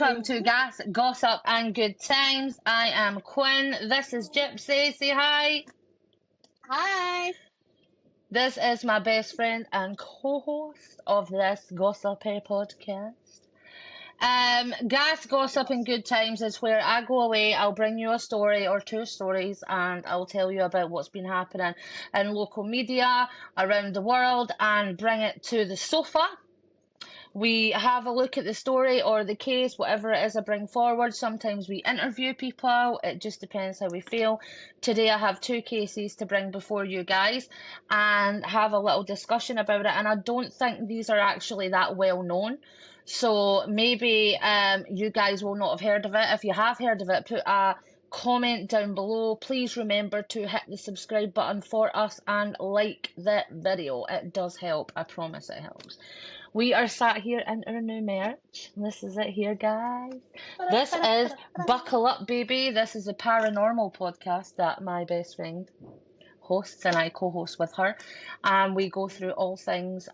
Welcome to Gas, Gossip and Good Times. I am Quinn. This is Gypsy. Say hi. Hi. This is my best friend and co-host of this Gossip podcast. Gas, Gossip and Good Times is where I go away, I'll bring you a story or two stories and I'll tell you about what's been happening in local media around the world and bring it to the sofa. We have a look at the story or the case, whatever it is I bring forward. Sometimes we interview people. It just depends how we feel. Today I have two cases to bring before you guys and have a little discussion about it. And I don't think these are actually that well known. So maybe you guys will not have heard of it. If you have heard of it, put a comment down below. Please remember to hit the subscribe button for us and like the video. It does help. I promise it helps. We are sat here in our new merch. This is it here, guys. This is Buckle Up, Baby. This is a paranormal podcast that my best friend hosts and I co-host with her. And we go through all things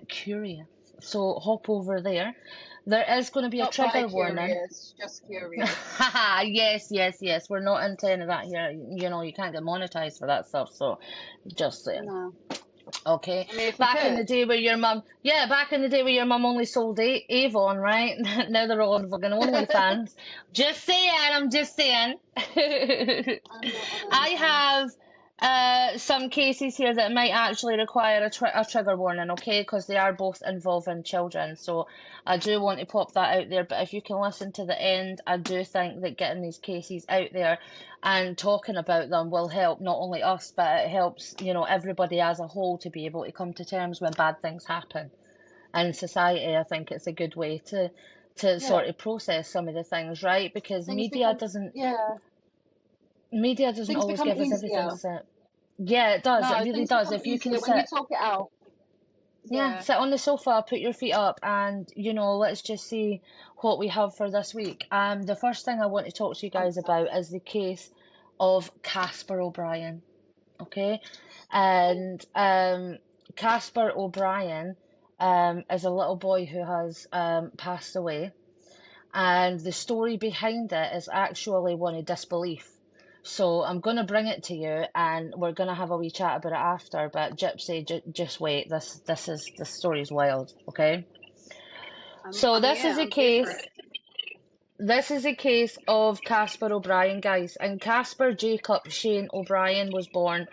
curious. So hop over there. There is going to be a trigger warning. Curious, just curious. Yes. We're not into any of that here. You know, you can't get monetized for that stuff. So just saying. No. Okay. I mean, back in the day where your mum only sold Avon, right? Now they're all on fucking OnlyFans. I'm just saying. I have some cases here that might actually require a trigger warning, okay? Because they are both involving children. So I do want to pop that out there. But if you can listen to the end, I do think that getting these cases out there and talking about them will help not only us, but it helps, you know, everybody as a whole to be able to come to terms when bad things happen in society. I think it's a good way to sort of process some of the things, right? Because media doesn't always give us everything to say. Yeah, it does. It really does. If you can when you talk it out. Yeah, sit on the sofa, put your feet up, and, you know, let's just see what we have for this week. The first thing I want to talk to you guys about is the case of Casper O'Brien, okay? And Casper O'Brien is a little boy who has passed away, and the story behind it is actually one of disbelief. So I'm going to bring it to you and we're going to have a wee chat about it after, but Gypsy, just wait, this story is wild, okay? This is a case of Casper O'Brien, guys, and Casper Jacob Shane O'Brien was born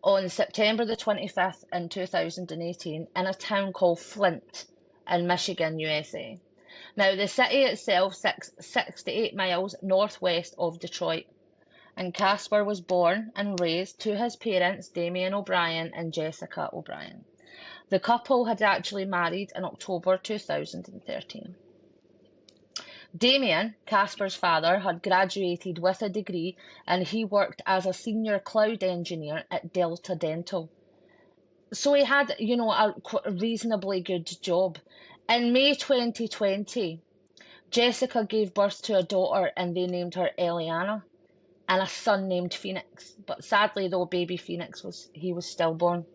on September the 25th in 2018 in a town called Flint in Michigan, USA. Now, the city itself sits 6 to 8 miles northwest of Detroit. And Casper was born and raised to his parents, Damien O'Brien and Jessica O'Brien. The couple had actually married in October 2013. Damien, Casper's father, had graduated with a degree and he worked as a senior cloud engineer at Delta Dental. So he had, you know, a reasonably good job. In May 2020, Jessica gave birth to a daughter and they named her Eliana, and a son named Phoenix. But sadly, though, baby Phoenix was stillborn.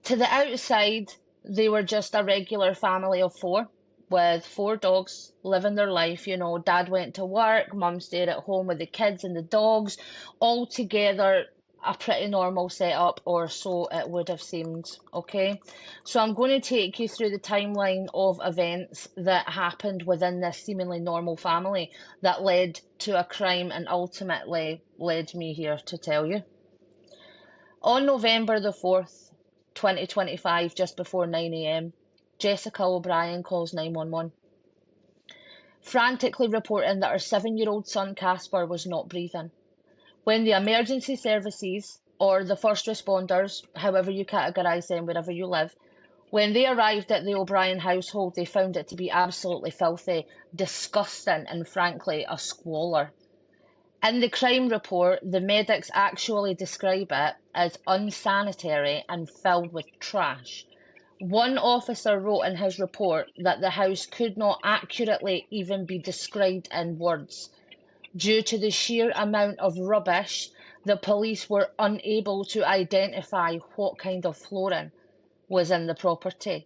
To the outside, they were just a regular family of four, with 4 dogs living their life. You know, dad went to work, mum stayed at home with the kids and the dogs, all together, a pretty normal setup, or so it would have seemed, okay? So I'm going to take you through the timeline of events that happened within this seemingly normal family that led to a crime and ultimately led me here to tell you. On November the 4th, 2025, just before 9 a.m, Jessica O'Brien calls 911, frantically reporting that her 7-year-old son Casper was not breathing. When the emergency services, or the first responders, however you categorise them wherever you live, when they arrived at the O'Brien household, they found it to be absolutely filthy, disgusting, and frankly, a squalor. In the crime report, the medics actually describe it as unsanitary and filled with trash. One officer wrote in his report that the house could not accurately even be described in words. Due to the sheer amount of rubbish, the police were unable to identify what kind of flooring was in the property.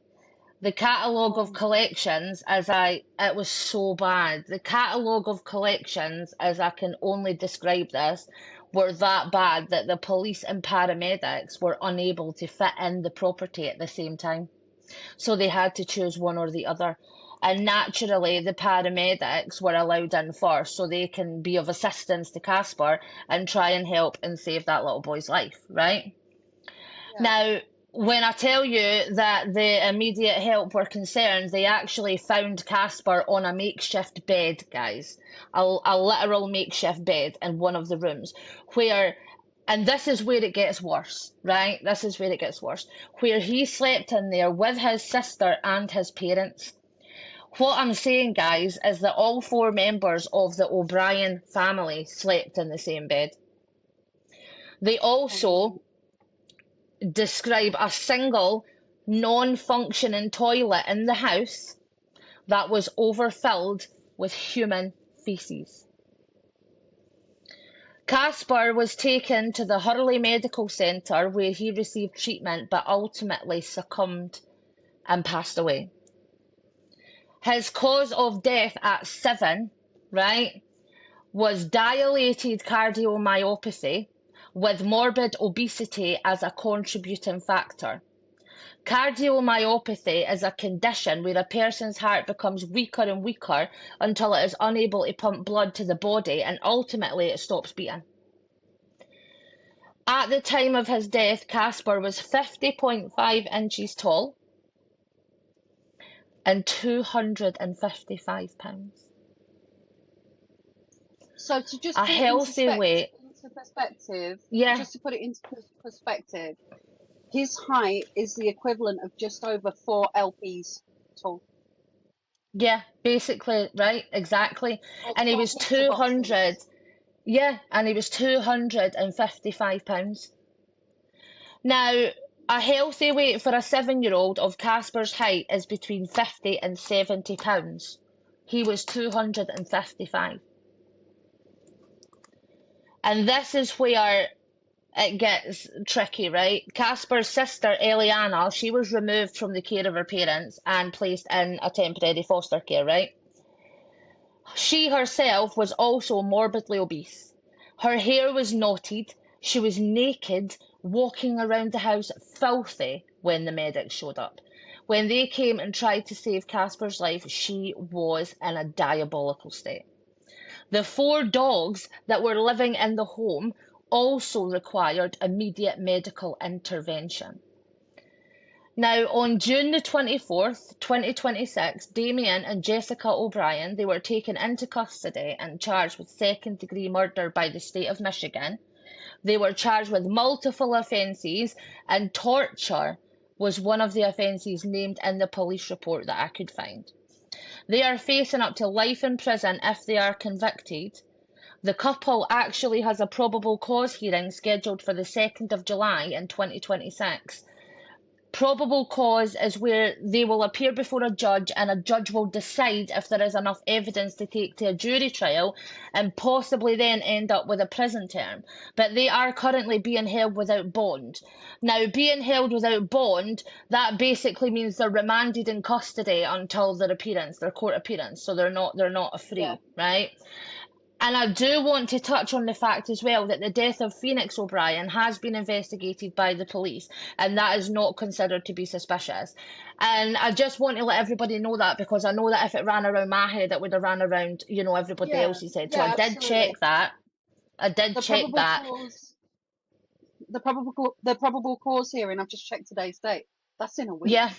The catalogue Oh of my God. collections, it was so bad. The catalogue of collections, as I can only describe this, were that bad that the police and paramedics were unable to fit in the property at the same time. So they had to choose one or the other. And naturally, the paramedics were allowed in first so they can be of assistance to Casper and try and help and save that little boy's life, right? Yeah. Now, when I tell you that the immediate help were concerned, they actually found Casper on a makeshift bed, guys. A literal makeshift bed in one of the rooms where, and this is where it gets worse, right? This is where it gets worse. Where he slept in there with his sister and his parents. What I'm saying, guys, is that all four members of the O'Brien family slept in the same bed. They Oh also my. describe a single non-functioning toilet in the house that was overfilled with human feces. Caspar was taken to the Hurley Medical Centre where he received treatment but ultimately succumbed and passed away. His cause of death at 7, right, was dilated cardiomyopathy with morbid obesity as a contributing factor. Cardiomyopathy is a condition where a person's heart becomes weaker and weaker until it is unable to pump blood to the body and ultimately it stops beating. At the time of his death, Caspar was 50.5 inches tall and 255 pounds. So to just A put it into healthy weight, perspective, yeah, just to put it into perspective, his height is the equivalent of just over 4 LPs tall, yeah, basically, right, exactly. or And he four was pizza 200, boxes. yeah, and he was 255 pounds. Now, a healthy weight for a 7-year-old of Casper's height is between 50 and 70 pounds. He was 255. And this is where it gets tricky, right? Casper's sister, Eliana, she was removed from the care of her parents and placed in a temporary foster care, right? She herself was also morbidly obese. Her hair was knotted. She was naked, walking around the house filthy when the medics showed up. When they came and tried to save Casper's life, she was in a diabolical state. The 4 dogs that were living in the home also required immediate medical intervention. Now, on June the 24th, 2026, Damien and Jessica O'Brien, they were taken into custody and charged with second-degree murder by the state of Michigan. They were charged with multiple offences, and torture was one of the offences named in the police report that I could find. They are facing up to life in prison if they are convicted. The couple actually has a probable cause hearing scheduled for the 2nd of July in 2026. Probable cause is where they will appear before a judge and a judge will decide if there is enough evidence to take to a jury trial and possibly then end up with a prison term. But they are currently being held without bond. Now, being held without bond, that basically means they're remanded in custody until their court appearance. So they're not Yeah. free, right? And I do want to touch on the fact as well that the death of Phoenix O'Brien has been investigated by the police, and that is not considered to be suspicious. And I just want to let everybody know that because I know that if it ran around my head, it would have ran around, everybody Yeah, else's head. So I yeah, did absolutely. check that. I did The check probable that. cause, the probable cause hearing. I've just checked today's date. That's in a week. Yeah.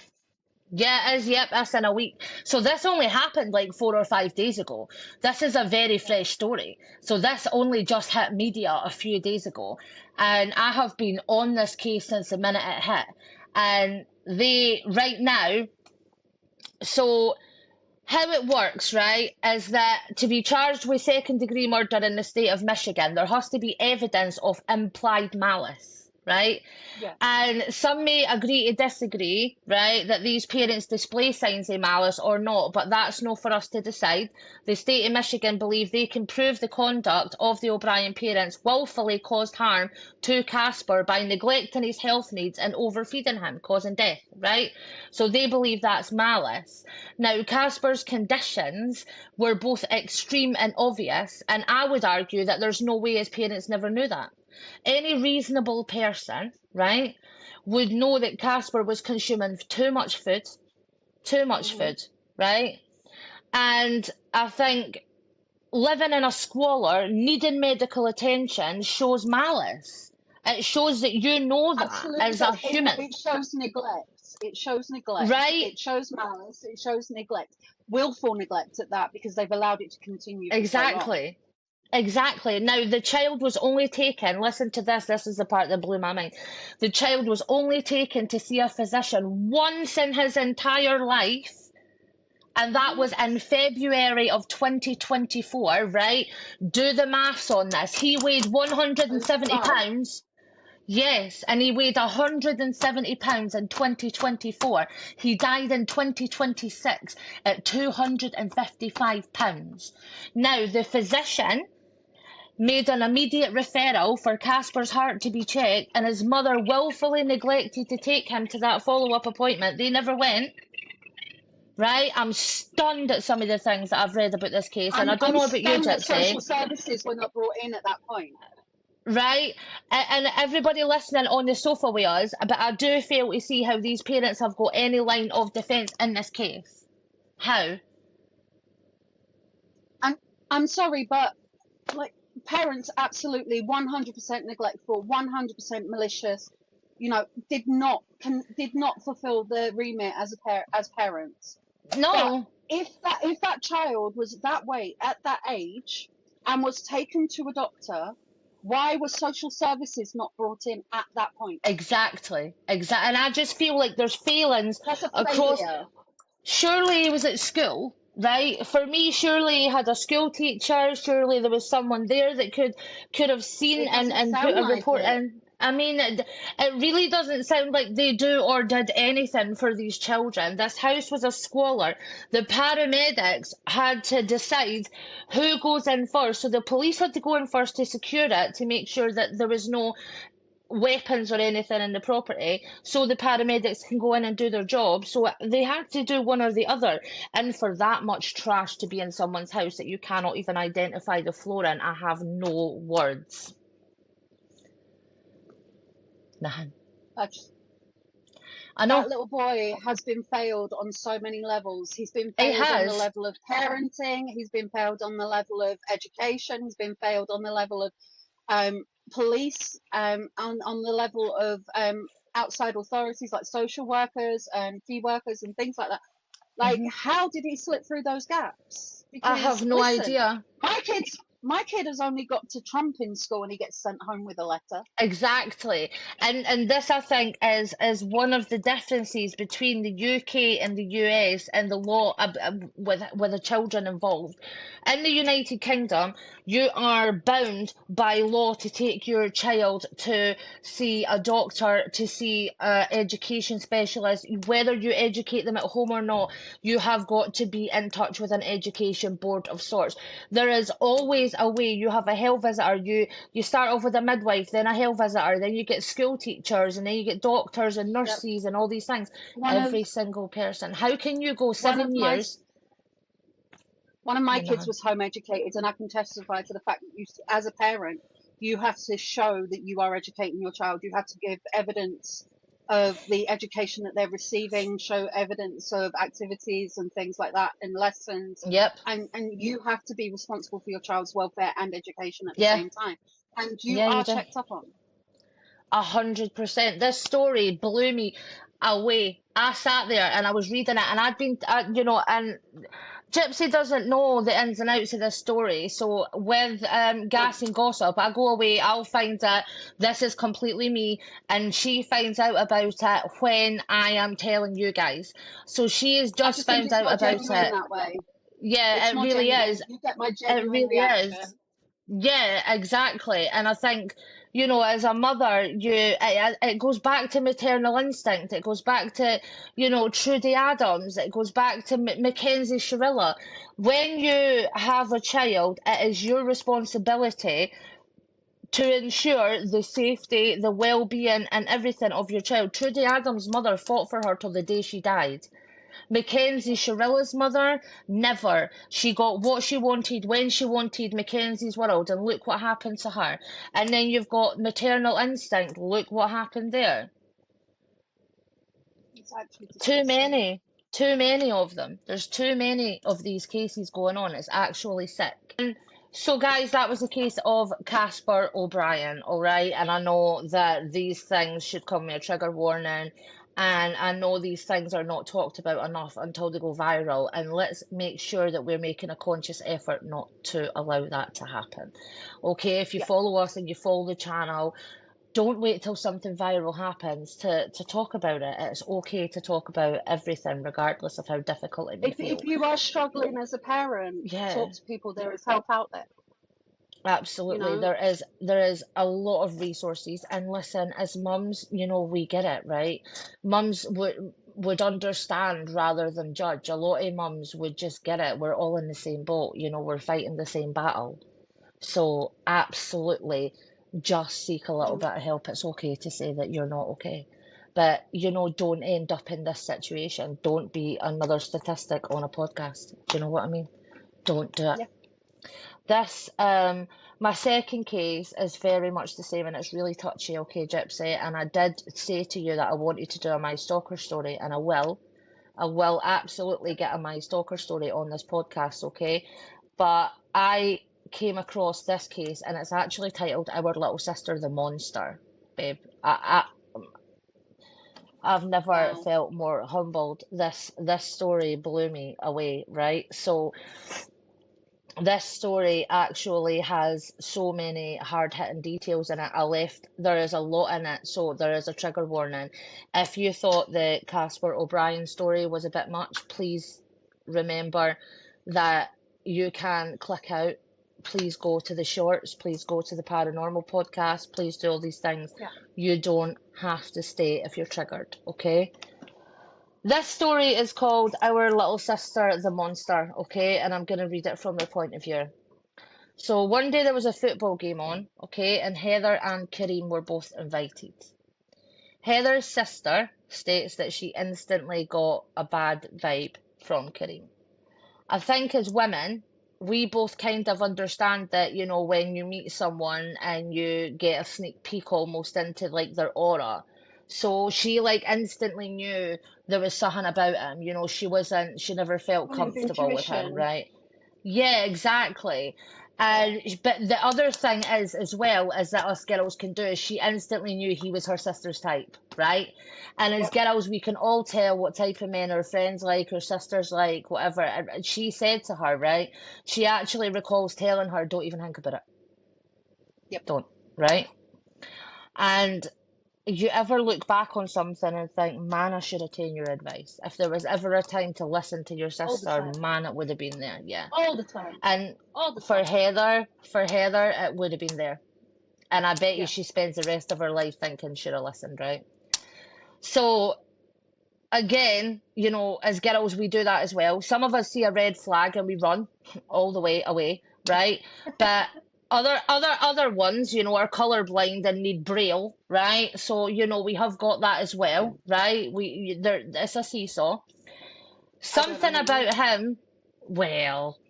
Yeah, it is. Yep, that's in a week. So this only happened like 4 or 5 days ago. This is a very Yeah. fresh story. So this only just hit media a few days ago. And I have been on this case since the minute it hit. And right now, so how it works, right, is that to be charged with second degree murder in the state of Michigan, there has to be evidence of implied malice. right? Yeah. And some may agree to disagree, right, that these parents display signs of malice or not, but that's not for us to decide. The state of Michigan believe they can prove the conduct of the O'Brien parents willfully caused harm to Casper by neglecting his health needs and overfeeding him, causing death, right? So they believe that's malice. Now, Casper's conditions were both extreme and obvious, and I would argue that there's no way his parents never knew that. Any reasonable person, right, would know that Casper was consuming too much Hmm. food, right? And I think living in a squalor, needing medical attention shows malice. It shows that you know that Absolutely as a does. human, It shows neglect. It shows neglect. right? It shows malice. It shows neglect. Willful neglect at that, because they've allowed it to continue for so long. Exactly. Exactly. Now, the child was only taken, listen to this is the part that blew my mind. The child was only taken to see a physician once in his entire life, and that was in February of 2024, right? Do the maths on this. He weighed 170 Wow. pounds. Yes, and he weighed 170 pounds in 2024. He died in 2026 at 255 pounds. Now, the physician made an immediate referral for Casper's heart to be checked, and his mother willfully neglected to take him to that follow-up appointment. They never went, right? I'm stunned at some of the things that I've read about this case, and I don't I'm know about you, stunned that Gypsy, social services were not brought in at that point. right? And everybody listening on the sofa with us, but I do fail to see how these parents have got any line of defence in this case. How? I'm sorry, but like, parents absolutely 100% neglectful, 100% malicious. Did not fulfill the remit as parents. But No, if that child was that way at that age and was taken to a doctor, why was social services not brought in at that point? exactly. And I just feel like there's failings That's a across. failure. Surely he was at school, right? For me, surely he had a school teacher. Surely there was someone there that could have seen It doesn't and put sound a like report it. in. I mean, it really doesn't sound like they do or did anything for these children. This house was a squalor. The paramedics had to decide who goes in first. So the police had to go in first to secure it, to make sure that there was no weapons or anything in the property, so the paramedics can go in and do their job. So they had to do one or the other. And for that much trash to be in someone's house that you cannot even identify the floor in, I have no words. Nothing. That's I That know. little boy has been failed on so many levels. He's been It failed on the has. level of parenting. He's been failed on the level of education. He's been failed on the level of police, on the level of outside authorities like social workers and key workers and things like that. Like, Hmm. how did he slip through those gaps? I Because have no listen, idea. my kid has only got to Trump in school and he gets sent home with a letter. Exactly. And this I think is one of the differences between the UK and the US and the law with the children involved. In the United Kingdom, you are bound by law to take your child to see a doctor, to see a education specialist. Whether you educate them at home or not, you have got to be in touch with an education board of sorts. There is always a way. You have a health visitor, you start off with a midwife, then a health visitor, then you get school teachers, and then you get doctors and Yep. nurses and all these things. One of Every single person. How can you go one of 7 my years? one of my You kids know, was home educated, and I can testify to the fact that as a parent, you have to show that you are educating your child. You have to give evidence of the education that they're receiving, show evidence of activities and things like that, and lessons, yep, and you have to be responsible for your child's welfare and education at the yeah, same time. And you yeah, you are do. checked up on. 100%. This story blew me away. I sat there and I was reading it, and I'd been, and Gypsy doesn't know the ins and outs of this story. So with gas and gossip, I go away, I'll find out this is completely me, and she finds out about it when I am telling you guys. So she has I just just think found it's out more about genuine it. that way. Yeah, It's it more really genuine. is. You get my It genuine really is. reaction. Yeah, exactly. And I think, as a mother, it goes back to maternal instinct. It goes back to, Trudy Adams. It goes back to Mackenzie Shirilla. When you have a child, it is your responsibility to ensure the safety, the well-being, and everything of your child. Trudy Adams' mother fought for her till the day she died. Mackenzie Sharilla's mother, never. She got what she wanted when she wanted Mackenzie's world, and look what happened to her. And then you've got maternal instinct. Look what happened there. It's actually Too disgusting. many. Too many of them. There's too many of these cases going on. It's actually sick. And so, guys, that was the case of Casper O'Brien, all right? And I know that these things should come with a trigger warning. And I know these things are not talked about enough until they go viral. And let's make sure that we're making a conscious effort not to allow that to happen. Okay, if you Yeah. follow us and you follow the channel, don't wait till something viral happens to talk about it. It's okay to talk about everything, regardless of how difficult it may feel. If you are struggling as a parent, Yeah, talk to people. There is help out there. absolutely. There is a lot of resources. And listen, as mums, we get it, right? Mums would understand rather than judge. A lot of mums would just get it. We're all in the same boat, we're fighting the same battle. So absolutely, just seek a little bit of help. It's okay to say that you're not okay. But, don't end up in this situation. Don't be another statistic on a podcast. Do you know what I mean? Don't do it. Yeah. This, my second case is very much the same, and it's really touchy, okay, Gypsy? And I did say to you that I wanted to do a My Stalker story, and I will. I will absolutely get a My Stalker story on this podcast, okay? But I came across this case, and it's actually titled Our Little Sister the Monster, babe. I've never Wow. felt more humbled. This story blew me away, right? So this story actually has so many hard-hitting details in it. There is a lot in it, so there is a trigger warning. If you thought the Casper O'Brien story was a bit much, please remember that you can click out. Please go to the shorts. Please go to the paranormal podcast. Please do all these things. Yeah. You don't have to stay if you're triggered, okay? This story is called Our Little Sister the Monster, okay? And I'm going to read it from their point of view. So one day there was a football game on, okay? And Heather and Kareem were both invited. Heather's sister states that she instantly got a bad vibe from Kareem. I think as women, we both kind of understand that, when you meet someone and you get a sneak peek almost into like their aura. So she like instantly knew there was something about him, she never felt Kind of comfortable with him, intuition. right? Yeah, exactly. But the other thing is, as well, is that us girls can do is she instantly knew he was her sister's type, right? And as girls, we can all tell what type of men our friends like, or sisters like, whatever. And she said to her, right? She actually recalls telling her, "Don't even think about it. Yep. Don't." Right? And you ever look back on something and think, man, I should have taken your advice. If there was ever a time to listen to your All the sister, time. man, it would have been there. Yeah. All the time. And All the for time. Heather, it would have been there. And I bet you Yeah. she spends the rest of her life thinking, should have listened, right? So again, as girls, we do that as well. Some of us see a red flag and we run all the way away, right? But other ones, are colorblind and need braille, right? So, we have got that as well, right? It's a seesaw. Something about him,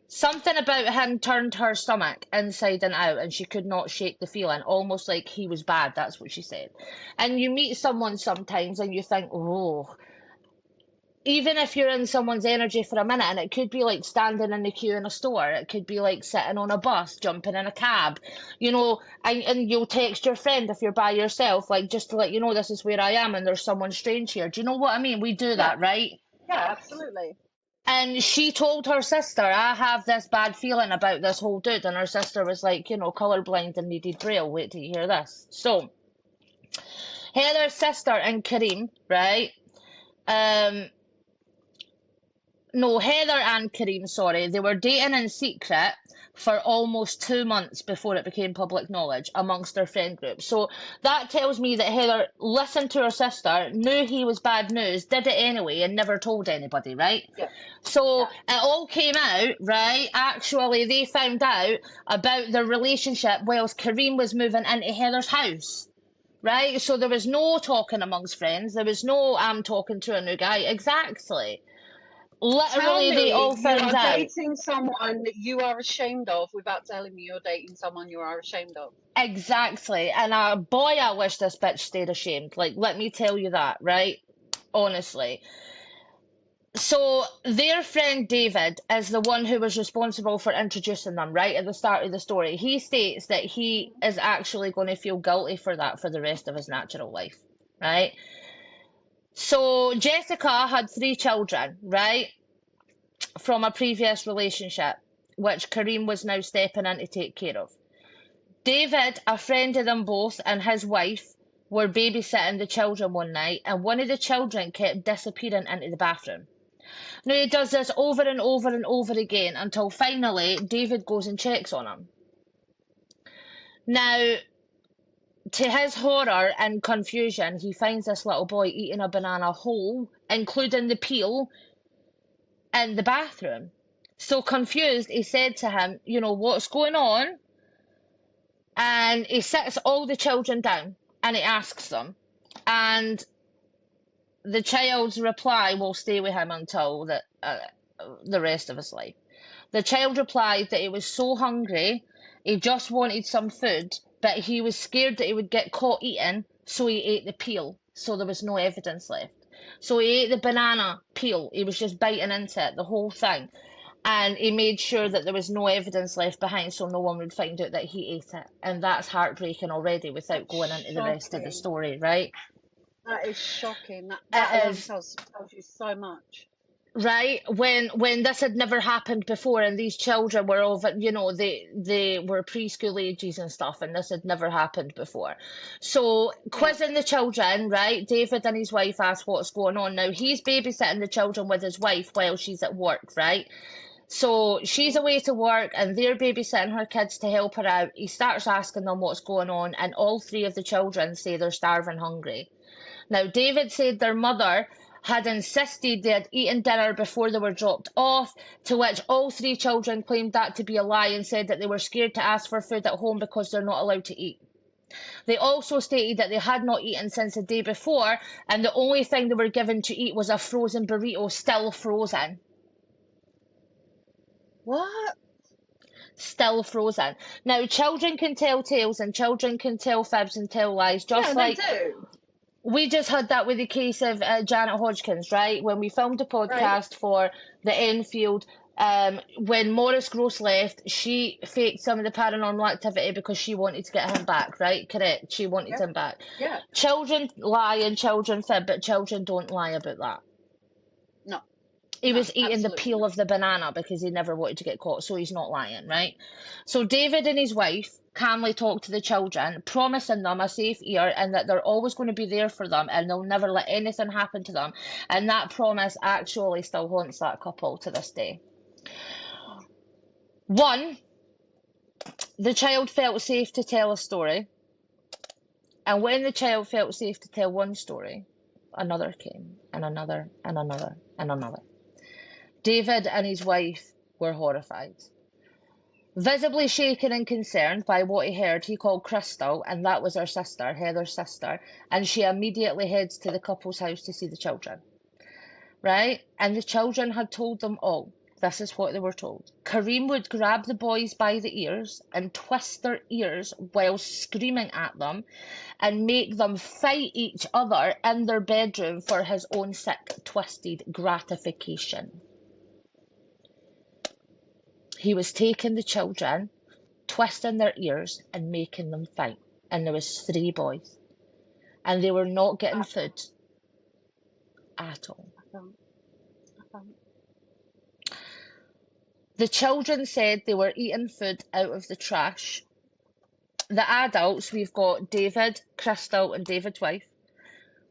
something about him turned her stomach inside and out, and she could not shake the feeling, almost like he was bad. That's what she said. And you meet someone sometimes and you think, oh, even if you're in someone's energy for a minute, and it could be like standing in the queue in a store, it could be like sitting on a bus, jumping in a cab, and you'll text your friend if you're by yourself, like just to let you know this is where I am and there's someone strange here. Do you know what I mean? We do that, right? Yeah, absolutely. And she told her sister, I have this bad feeling about this whole dude. And her sister was like, colorblind and needed braille. Wait till you hear this. So, Heather's sister and Kareem, right? No, Heather and Kareem, sorry, they were dating in secret for almost 2 months before it became public knowledge amongst their friend group. So that tells me that Heather listened to her sister, knew he was bad news, did it anyway, and never told anybody, right? Yeah. So Yeah. it all came out, right? Actually, they found out about their relationship whilst Kareem was moving into Heather's house. Right? So there was no talking amongst friends. There was no, I'm talking to a new guy. Exactly. Tell Literally, they me all you found are out. dating someone that you are ashamed of without telling me you're dating someone you are ashamed of. Exactly. And boy, I wish this bitch stayed ashamed. Like, let me tell you that, right? Honestly. So their friend David is the one who was responsible for introducing them, right, at the start of the story. He states that he is actually going to feel guilty for that for the rest of his natural life, right? So Jessica had 3 children, right, from a previous relationship, which Kareem was now stepping in to take care of. David, a friend of them both, and his wife were babysitting the children one night, and one of the children kept disappearing into the bathroom. Now, he does this over and over and over again until finally David goes and checks on him. Now, to his horror and confusion, he finds this little boy eating a banana whole, including the peel, in the bathroom. So confused, he said to him, you know, what's going on? And he sits all the children down and he asks them. And the child's reply will stay with him until the rest of his life. The child replied that he was so hungry, he just wanted some food, but he was scared that he would get caught eating, so he ate the peel, so there was no evidence left. So he ate the banana peel, he was just biting into it, the whole thing, and he made sure that there was no evidence left behind so no one would find out that he ate it. And that's heartbreaking already without going into the rest of the story, right? That is shocking. That It alone is. tells you so much. Right, when this had never happened before, and these children were over, you know, they were preschool ages and stuff, and this had never happened before. So quizzing the children, right? David and his wife asked what's going on. Now he's babysitting the children with his wife while she's at work, right? So she's away to work and they're babysitting her kids to help her out. He starts asking them what's going on, and all 3 of the children say they're starving hungry. Now, David said their mother had insisted they had eaten dinner before they were dropped off, to which all 3 children claimed that to be a lie and said that they were scared to ask for food at home because they're not allowed to eat. They also stated that they had not eaten since the day before, and the only thing they were given to eat was a frozen burrito, still frozen. What? Still frozen. Now, children can tell tales and children can tell fibs and tell lies, just like they do. we just had that with the case of Janet Hodgkins, right? When we filmed a podcast for the Enfield, when Maurice Gross left, she faked some of the paranormal activity because she wanted to get him back, right? Correct. She wanted him back. Yeah. Children lie and children fib, but children don't lie about that. No. He was eating the absolutely peel not. of the banana because he never wanted to get caught, so he's not lying, right? So David and his wife calmly talk to the children, promising them a safe ear and that they're always going to be there for them and they'll never let anything happen to them. And that promise actually still haunts that couple to this day. 1, the child felt safe to tell a story. And when the child felt safe to tell one story, another came, and another, and another, and another. David and his wife were horrified. Visibly shaken and concerned by what he heard, he called Crystal, and that was her sister, Heather's sister, and she immediately heads to the couple's house to see the children. Right? And the children had told them all. This is what they were told. Kareem would grab the boys by the ears and twist their ears while screaming at them and make them fight each other in their bedroom for his own sick, twisted gratification. He was taking the children, twisting their ears and making them fight. And there was 3 boys. And they were not getting food at all. The children said they were eating food out of the trash. The adults, we've got David, Crystal and David's wife,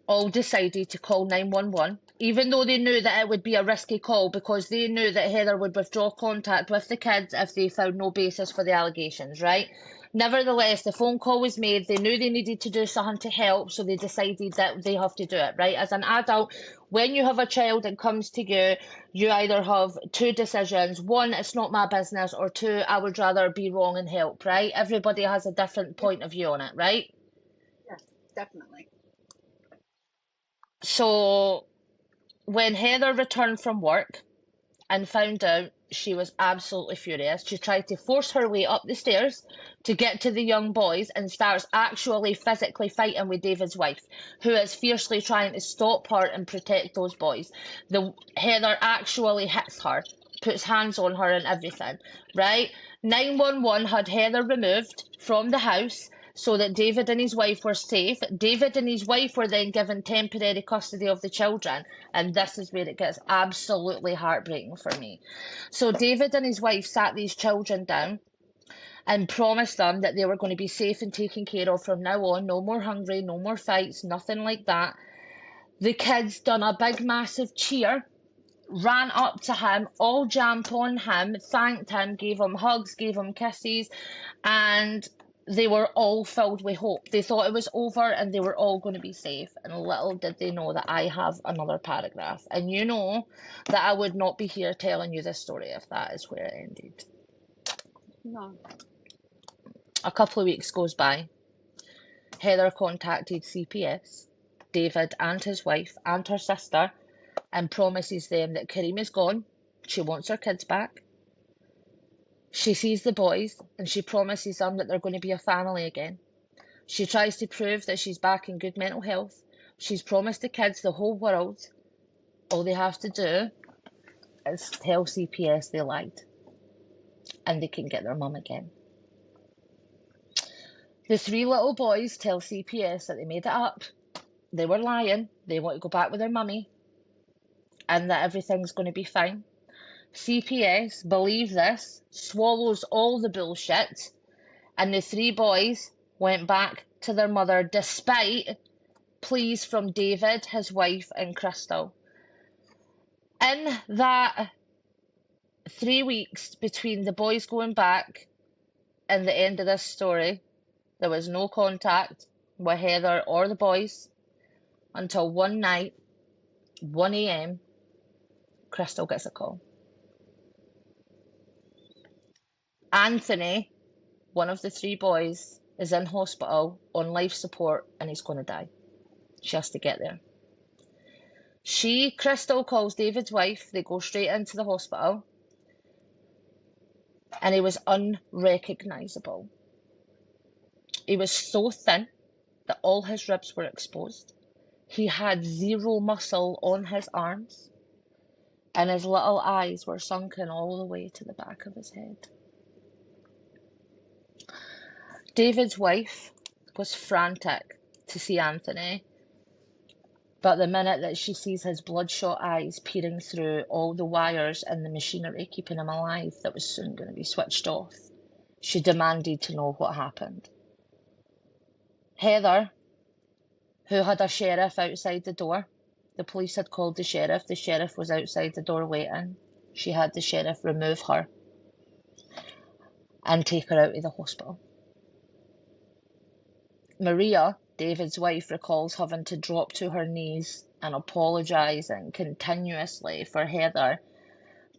all decided to call 911 even though they knew that it would be a risky call, because they knew that Heather would withdraw contact with the kids if they found no basis for the allegations, right? Nevertheless, the phone call was made. They knew they needed to do something to help, so they decided that they have to do it, right? As an adult, when you have a child that comes to you, you either have two decisions. One, it's not my business, or two, I would rather be wrong and help, right? Everybody has a different point of view on it, right? Yeah, definitely. So when Heather returned from work and found out, she was absolutely furious. She tried to force her way up the stairs to get to the young boys and starts actually physically fighting with David's wife, who is fiercely trying to stop her and protect those boys. Heather actually hits her, puts hands on her and everything, right? 911 had Heather removed from the house so that David and his wife were safe. David and his wife were then given temporary custody of the children, and this is where it gets absolutely heartbreaking for me. So David and his wife sat these children down and promised them that they were going to be safe and taken care of from now on. No more hungry, no more fights, nothing like that. The kids done a big massive cheer, ran up to him, all jumped on him, thanked him, gave him hugs, gave him kisses, and they were all filled with hope. They thought it was over and they were all going to be safe. And little did they know that I have another paragraph. And you know that I would not be here telling you this story if that is where it ended. No. A couple of weeks goes by. Heather contacted CPS, David and his wife and her sister, and promises them that Kareem is gone. She wants her kids back. She sees the boys and she promises them that they're going to be a family again. She tries to prove that she's back in good mental health. She's promised the kids the whole world. All they have to do is tell CPS they lied, and they can get their mum again. The three little boys tell CPS that they made it up, they were lying, they want to go back with their mummy, and that everything's going to be fine. CPS believe this, swallows all the bullshit, and the three boys went back to their mother despite pleas from David, his wife, and Crystal. In that 3 weeks between the boys going back and the end of this story, there was no contact with Heather or the boys until one night, 1 a.m, Crystal gets a call. Anthony, one of the three boys, is in hospital on life support and he's going to die. She has to get there. Crystal calls David's wife. They go straight into the hospital. And he was unrecognisable. He was so thin that all his ribs were exposed. He had zero muscle on his arms. And his little eyes were sunken all the way to the back of his head. David's wife was frantic to see Anthony, but the minute that she sees his bloodshot eyes peering through all the wires and the machinery keeping him alive that was soon going to be switched off, she demanded to know what happened. Heather, who had a sheriff outside the door, the police had called the sheriff was outside the door waiting. She had the sheriff remove her and take her out of the hospital. Maria, David's wife, recalls having to drop to her knees and apologising continuously for Heather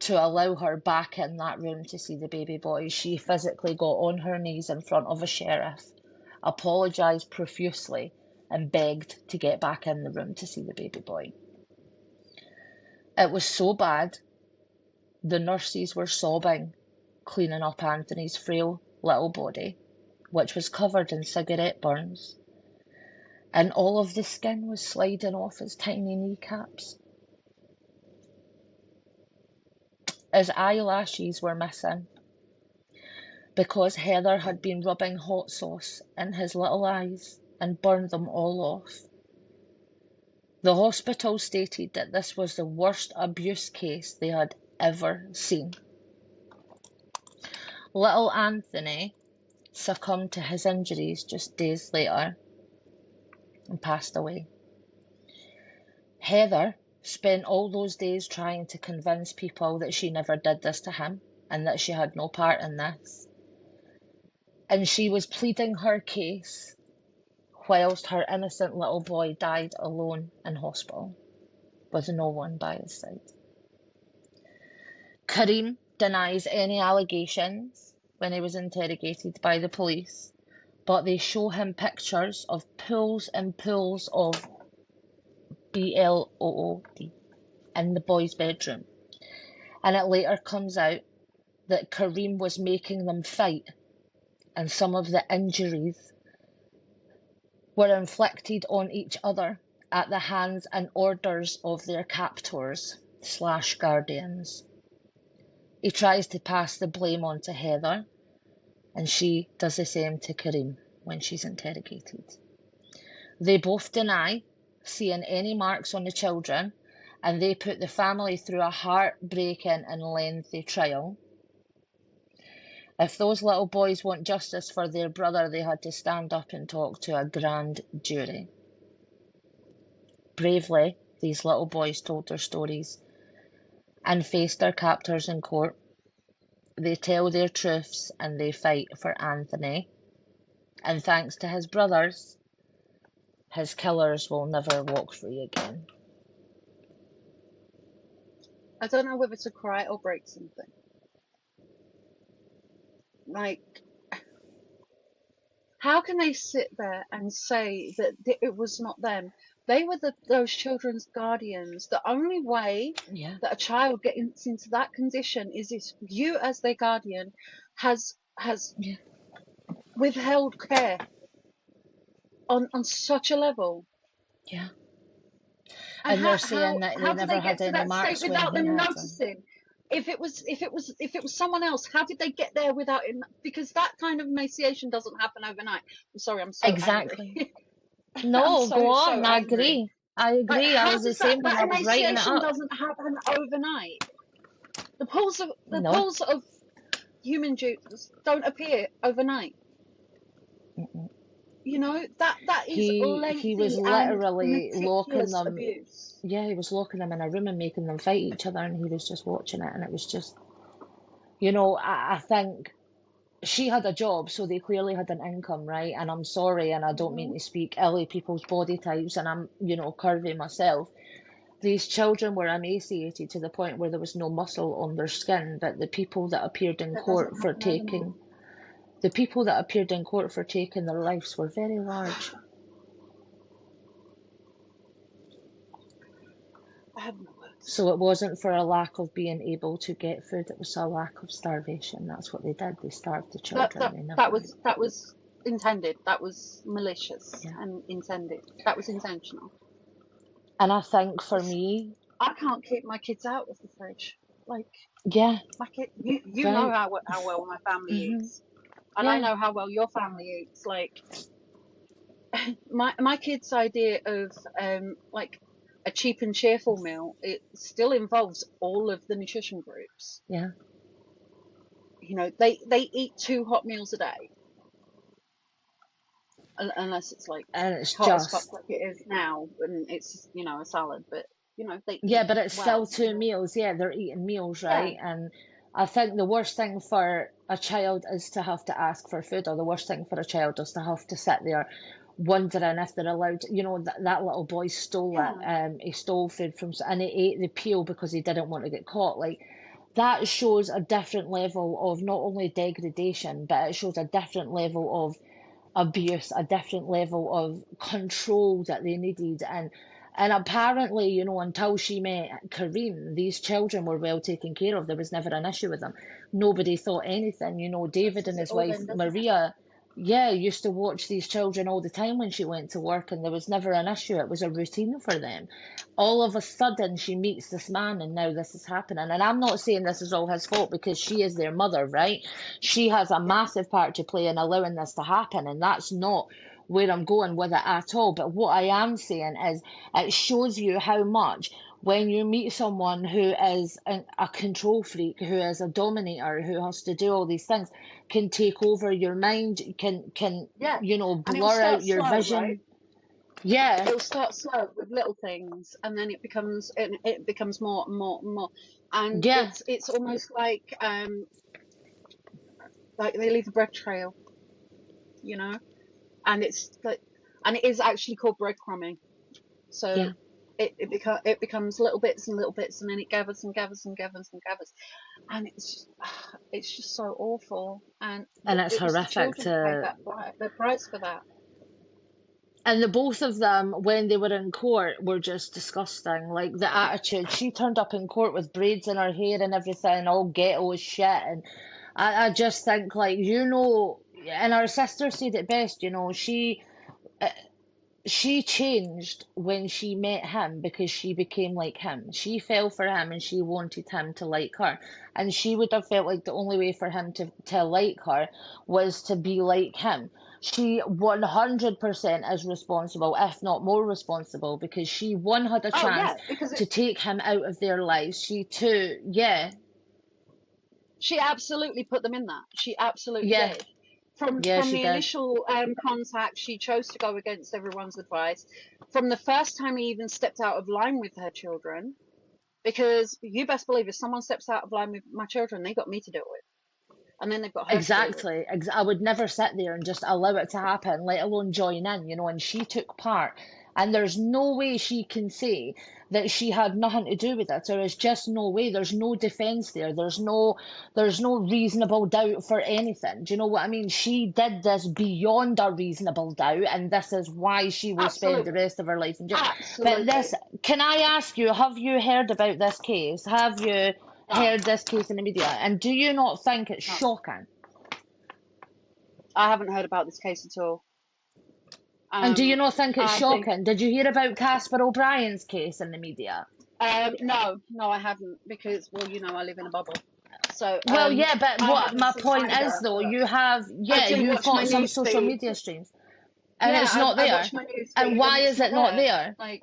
to allow her back in that room to see the baby boy. She physically got on her knees in front of a sheriff, apologised profusely, and begged to get back in the room to see the baby boy. It was so bad, the nurses were sobbing, cleaning up Anthony's frail little body, which was covered in cigarette burns, and all of the skin was sliding off his tiny kneecaps. His eyelashes were missing because Heather had been rubbing hot sauce in his little eyes and burned them all off. The hospital stated that this was the worst abuse case they had ever seen. Little Anthony succumbed to his injuries just days later and passed away. Heather spent all those days trying to convince people that she never did this to him and that she had no part in this. And she was pleading her case whilst her innocent little boy died alone in hospital with no one by his side. Karim denies any allegations when he was interrogated by the police, but they show him pictures of pools and pools of blood in the boy's bedroom. And it later comes out that Karim was making them fight, and some of the injuries were inflicted on each other at the hands and orders of their captors/guardians. He tries to pass the blame on to Heather, and she does the same to Karim when she's interrogated. They both deny seeing any marks on the children, and they put the family through a heartbreaking and lengthy trial. If those little boys want justice for their brother, they had to stand up and talk to a grand jury. Bravely, these little boys told their stories and faced their captors in court. They tell their truths and they fight for Anthony. And thanks to his brothers, his killers will never walk free again. I don't know whether to cry or break something. Like, how can they sit there and say that it was not them? They were those children's guardians. The only way that a child gets into that condition is if you, as their guardian, has withheld care on such a level. Yeah. And they're saying that they never had any marks without them noticing. If it was someone else, how did they get there without him? Because that kind of emaciation doesn't happen overnight. I'm sorry, I'm so exactly. angry. No, go on. I agree. I agree. I was the same when I was writing it up. Emaciation doesn't happen overnight. The pools of human juice don't appear overnight. Mm-mm. You know, that is lengthy. He was literally locking them. Abuse. Yeah, he was locking them in a room and making them fight each other, and he was just watching it, and it was just, you know, I think she had a job, so they clearly had an income, right? And I'm sorry, and I don't mean to speak ill of people's body types, and I'm, you know, curvy myself. These children were emaciated to the point where there was no muscle on their skin, but the people that appeared in court for taking their lives were very large. I have no words. So it wasn't for a lack of being able to get food, it was a lack of starvation. That's what they did. They starved the children. That was intended. That was malicious and intended. That was intentional. And I think for me, I can't keep my kids out of the fridge. Like, yeah, my kid, you know how well my family eats, and I know how well your family eats. Like, my kids' idea of like a cheap and cheerful meal, it still involves all of the nutrition groups. Yeah. You know, they eat 2 hot meals a day. Unless it's like hot as fuck like it is now, and it's, you know, a salad, but you know, they eat but it's still 2 meals. Yeah, they're eating meals, right? Yeah. And I think the worst thing for a child is to have to ask for food, or the worst thing for a child is to have to sit there wondering if they're allowed. You know, that little boy stole it. He stole food from, and he ate the peel because he didn't want to get caught. Like, that shows a different level of not only degradation, but it shows a different level of abuse, a different level of control that they needed. And apparently, you know, until she met Karim, these children were well taken care of. There was never an issue with them. Nobody thought anything. You know, David and his wife Maria, used to watch these children all the time when she went to work, and there was never an issue. It was a routine for them. All of a sudden, she meets this man, and now this is happening. And I'm not saying this is all his fault, because she is their mother, right? She has a massive part to play in allowing this to happen, and that's not where I'm going with it at all. But what I am saying is, it shows you how much, when you meet someone who is a control freak, who is a dominator, who has to do all these things, can take over your mind, can you know, blur out your vision. Right? Yeah, It'll start slow with little things, and then it becomes more and more and more, and yeah, it's almost like they leave a bread trail, you know, and it's like, and it is actually called breadcrumbing. So yeah. it becomes little bits and little bits, and then it gathers and gathers and gathers and gathers, and it's just so awful. And And it's it was the horrific children who paid to. the price for that. And the both of them, when they were in court, were just disgusting. Like the attitude. She turned up in court with braids in her hair and everything, all ghetto as shit. And I just think, like, and our sister said it best, she changed when she met him because she became like him. She fell for him and she wanted him to like her. And she would have felt like the only way for him to like her was to be like him. She 100% is responsible, if not more responsible, because she, one, had a Oh chance yeah, because to take him out of their lives. She, two, yeah, she absolutely put them in that. She absolutely yeah, did. yeah, From she the did. initial contact, she chose to go against everyone's advice. From the first time he even stepped out of line with her children, because you best believe if someone steps out of line with my children, they got me to deal with, and then they've got her to deal with. Exactly. I would never sit there and just allow it to happen, let alone join in. And she took part. And there's no way she can say that she had nothing to do with it. There is just no way. There's no defense there. There's no reasonable doubt for anything. Do you know what I mean? She did this beyond a reasonable doubt, and this is why she will spend the Absolutely, rest of her life in jail. But absolutely. this, can I ask you, have you heard about this case? Have you No, heard this case in the media? And do you not think it's no, shocking? I haven't heard about this case at all. And do you Um, not think it's I think shocking? Did you hear about Casper O'Brien's case in the media? no, no, I haven't, because well, I live in a bubble, so Well, yeah, but I what haven't my seen point is either. though, But I yeah, do you've watch my got some news social feed. media streams, and Yeah, it's not I watch there. my news And feed, and why it's is not it not there. there? Like,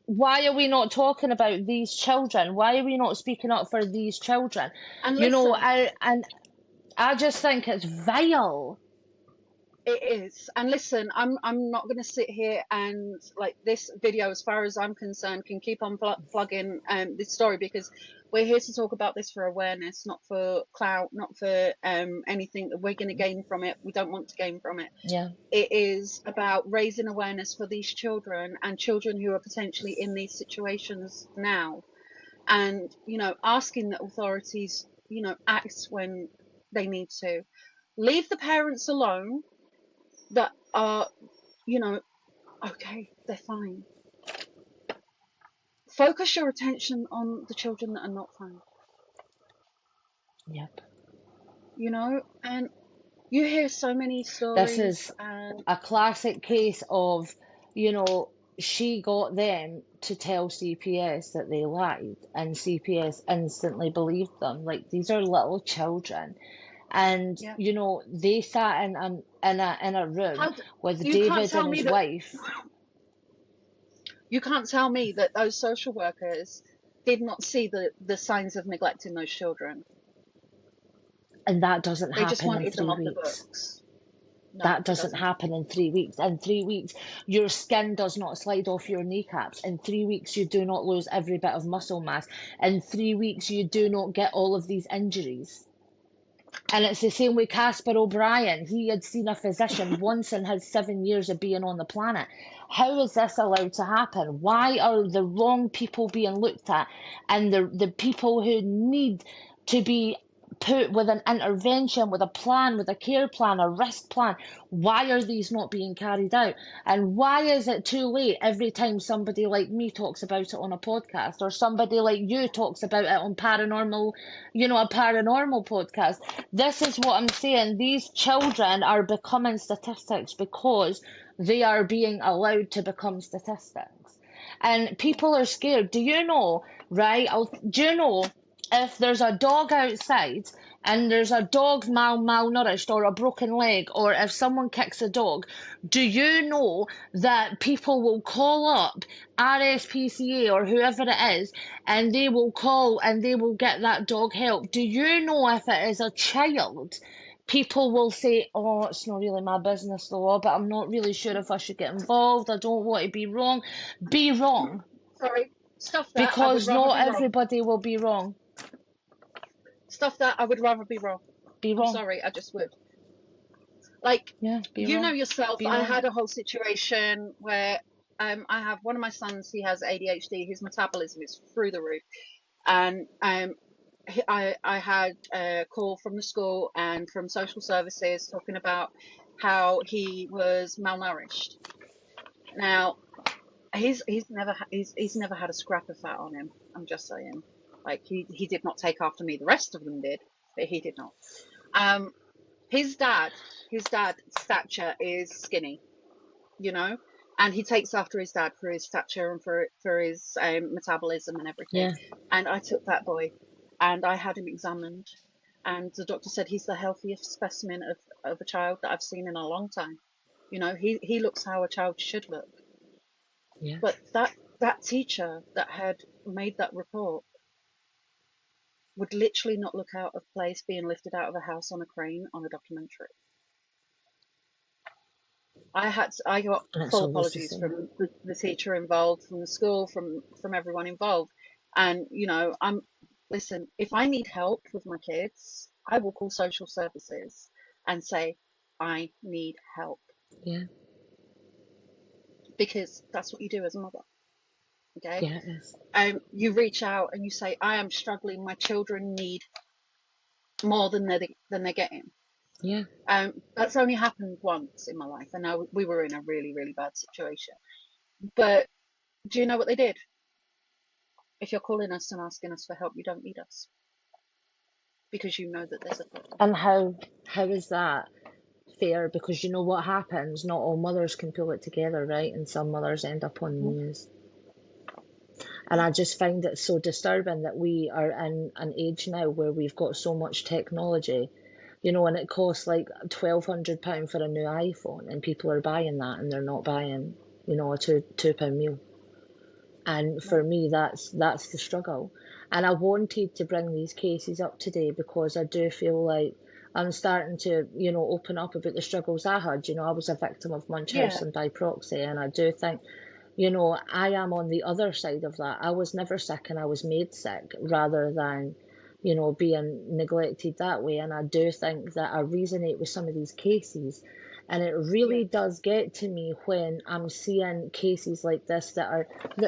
Why are we not talking about these children? Why are we not speaking up for these children? and You know, listen, I just think it's vile. it is. And listen, I'm not going to sit here and like this video, as far as I'm concerned, can keep on plugging this story, because we're here to talk about this for awareness, not for clout, not for anything that we're going to gain from it. We don't want to gain from it. Yeah. It is about raising awareness for these children and children who are potentially in these situations now, and asking that authorities act when they need to. Leave the parents alone that are, you know, okay, they're fine. Focus your attention on the children that are not fine, Yep. and you hear so many This stories, is and a classic case of, you know, she got them to tell CPS that they lied, and CPS instantly believed them. Like, these are little children, and yeah, they sat in a room how with you can't David tell and me his that wife, you can't tell me that those social workers did not see the signs of neglect in those children. and that doesn't They just happen in wanted them three off the weeks. books. No, That it doesn't doesn't. happen in 3 weeks. In 3 weeks, your skin does not slide off your kneecaps. In 3 weeks, you do not lose every bit of muscle mass. In 3 weeks, you do not get all of these injuries. And it's the same with Casper O'Brien. He had seen a physician once in his 7 years of being on the planet. How is this allowed to happen? Why are the wrong people being looked at, and the people who need to be put with an intervention, with a plan, with a care plan, a risk plan, why are these not being carried out? And why is it too late every time somebody like me talks about it on a podcast, or somebody like you talks about it on paranormal, a paranormal podcast? This is what I'm saying. These children are becoming statistics because they are being allowed to become statistics. And Yeah. people are scared. Do you know, right? Do you know if there's a dog outside and there's a dog malnourished or a broken leg, or if someone kicks a dog, do you know that people will call up RSPCA or whoever it is, and they will call and they will get that dog help? Do you know if it is a child people will say, oh, it's not really my business, the law, but I'm not really sure if I should get involved. I don't want to be wrong. Be wrong, Sorry, stuff that I would because rather not be wrong. everybody will be wrong. Stuff that I would rather be wrong. Be I'm wrong. sorry, I just would. Like, Yeah, be you wrong. know yourself, Be I wrong. had a whole situation where I have one of my sons, he has ADHD, his metabolism is through the roof. And I had a call from the school and from social services talking about how he was malnourished. Now, he's never had a scrap of fat on him. I'm just saying, like he did not take after me. The rest of them did, but he did not. His dad's stature is skinny, you know, and he takes after his dad for his stature and for his metabolism and everything. Yeah. And I took that boy, and I had him examined, and the doctor said he's the healthiest specimen of a child that I've seen in a long time. You know, he looks how a child should look. Yeah. But that teacher that had made that report would literally not look out of place being lifted out of a house on a crane on a documentary. I got full apologies from the teacher involved, from the school, from everyone involved. And you know, listen, if I need help with my kids, I will call social services and say I need help. Yeah. Because that's what you do as a mother. Okay? Yeah, it is. You reach out and you say, I am struggling, my children need more than they're getting. Yeah. That's only happened once in my life, and now we were in a really, really bad situation. But do you know what they did? If you're calling us and asking us for help, you don't need us, because you know that there's a problem. And how is that fair? Because you know what happens, not all mothers can pull it together, right? And some mothers end up on the news. And I just find it so disturbing that we are in an age now where we've got so much technology, you know, and it costs like £1,200 for a new iPhone, and people are buying that, and they're not buying, you know, a £2 meal. And for me, that's the struggle. And I wanted to bring these cases up today because I do feel like I'm starting to, you know, open up about the struggles I had. You know, I was a victim of Munchausen by proxy, and I do think, you know, I am on the other side of that. I was never sick, and I was made sick rather than, you know, being neglected that way. And I do think that I resonate with some of these cases. And it really does get to me when I'm seeing cases like this that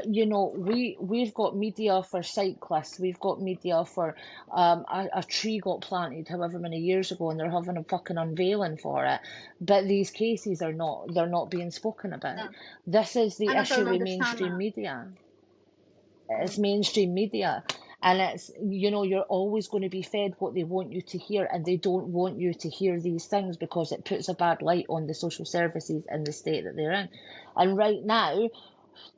you know, we've got media for cyclists, we've got media for a tree got planted however many years ago, and they're having a fucking unveiling for it. But they're not being spoken about. No. This is the issue with mainstream media. It's mainstream media. And it's, you know, you're always going to be fed what they want you to hear, and they don't want you to hear these things because it puts a bad light on the social services in the state that they're in. And right now,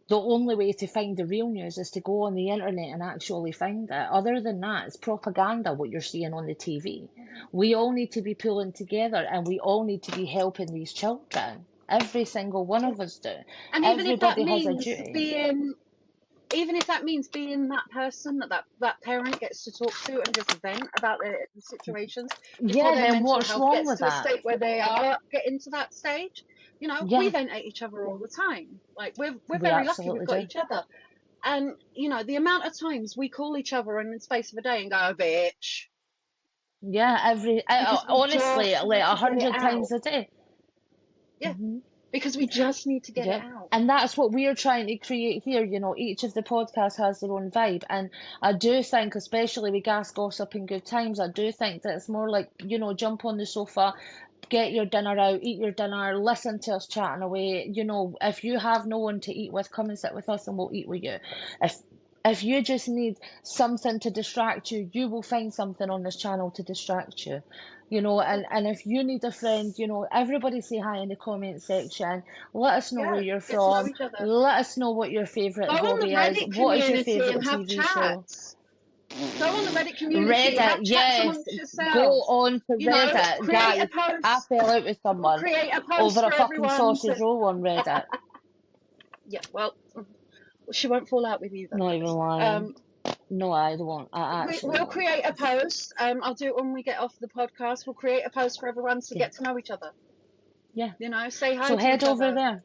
the only way to find the real news is to go on the internet and actually find it. Other than that, it's propaganda, what you're seeing on the TV. We all need to be pulling together, and we all need to be helping these children. Every single one of us do. And everybody has a duty. Even if that means being that person that parent gets to talk to and just vent about the situations before their mental health gets to a state where they are getting to that stage. You know, we vent at each other all the time. Like we're very lucky we've got each other. And you know, the amount of times we call each other in the space of a day and go, oh, bitch. Yeah, honestly, like 100 times a day. Yeah. Mm-hmm. Because we just need to get it out. And that's what we're trying to create here. You know, each of the podcasts has their own vibe. And I do think, especially with Gas Gossip and Good Times, I do think that it's more like, you know, jump on the sofa, get your dinner out, eat your dinner, listen to us chatting away. You know, if you have no one to eat with, come and sit with us and we'll eat with you. If you just need something to distract you, you will find something on this channel to distract you. You know, and if you need a friend, you know, everybody say hi in the comment section. Let us know where you're from. Let us know what your favourite hobby is. What is your favourite TV show? Go on the Reddit community. Reddit, yes. Go on to Reddit, guys. I fell out with someone over a fucking sausage roll on Reddit. Yeah, well, she won't fall out with you. Not even lying. No, I won't. I actually We'll won't. create a post. I'll do it when we get off the podcast. We'll create a post for everyone to Yeah. get to know each other. Yeah. You know, say hi So to head each over other. there.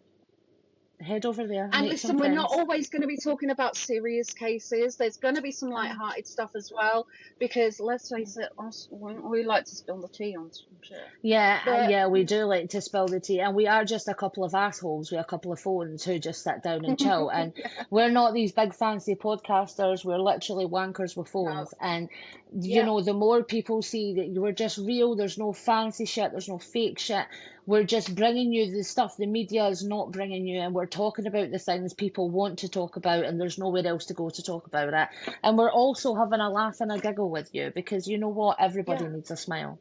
Head over there. And Make some listen, we're not friends. always going to be talking about serious cases. There's going to be some light-hearted stuff as well, because let's face it, we like to spill the tea on some shit. But Yeah, we do like to spill the tea, and we are just a couple of assholes with a couple of phones who just sit down and chill. And yeah, we're not these big fancy podcasters. We're literally wankers with no, phones. And you yeah, know, the more people see that you are just real, there's no fancy shit, there's no fake shit. We're just bringing you the stuff the media is not bringing you, and we're talking about the things people want to talk about, and there's nowhere else to go to talk about it. And we're also having a laugh and a giggle with you, because you know what? Everybody yeah, needs a smile.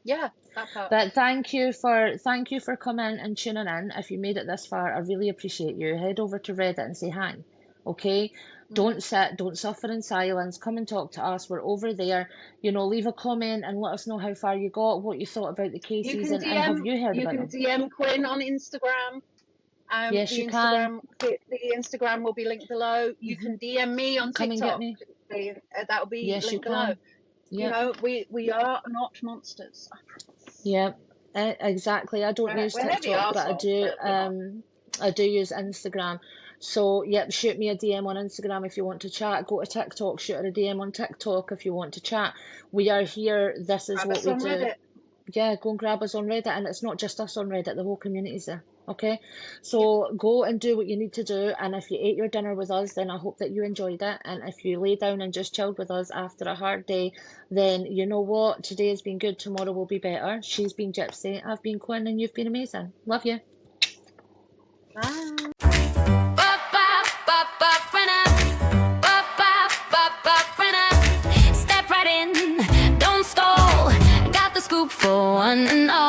yeah, that part. But thank you for coming and tuning in. If you made it this far, I really appreciate you. Head over to Reddit and say hi. Okay? Don't suffer in silence. Come and talk to us. We're over there. You know, leave a comment and let us know how far you got, what you thought about the You cases, can and have you heard you about can them? DM Quinn on Instagram. Yes, you can. The Instagram will be linked below. You Hmm. can DM me on Come and get TikTok. me. That will be Yes, you linked below. can. You Yep. know, we are not monsters. Yep. Exactly. I don't use We're heavy TikTok, but arseholes, but we're not. I do use Instagram. So yep, shoot me a DM on Instagram if you want to chat. Go to TikTok, shoot her a DM on TikTok if you want to chat. We are here. This is Grab what us we on do. Reddit. Yeah, go and grab us on Reddit, and it's not just us on Reddit, the whole community's there. Okay? So go and do what you need to do, and if you ate your dinner with us, then I hope that you enjoyed it. And if you lay down and just chilled with us after a hard day, then you know what? Today has been good, tomorrow will be better. She's been Gypsy, I've been Quinn, and you've been amazing. Love you. Bye. Step right in, don't stall. Got the scoop for one and all.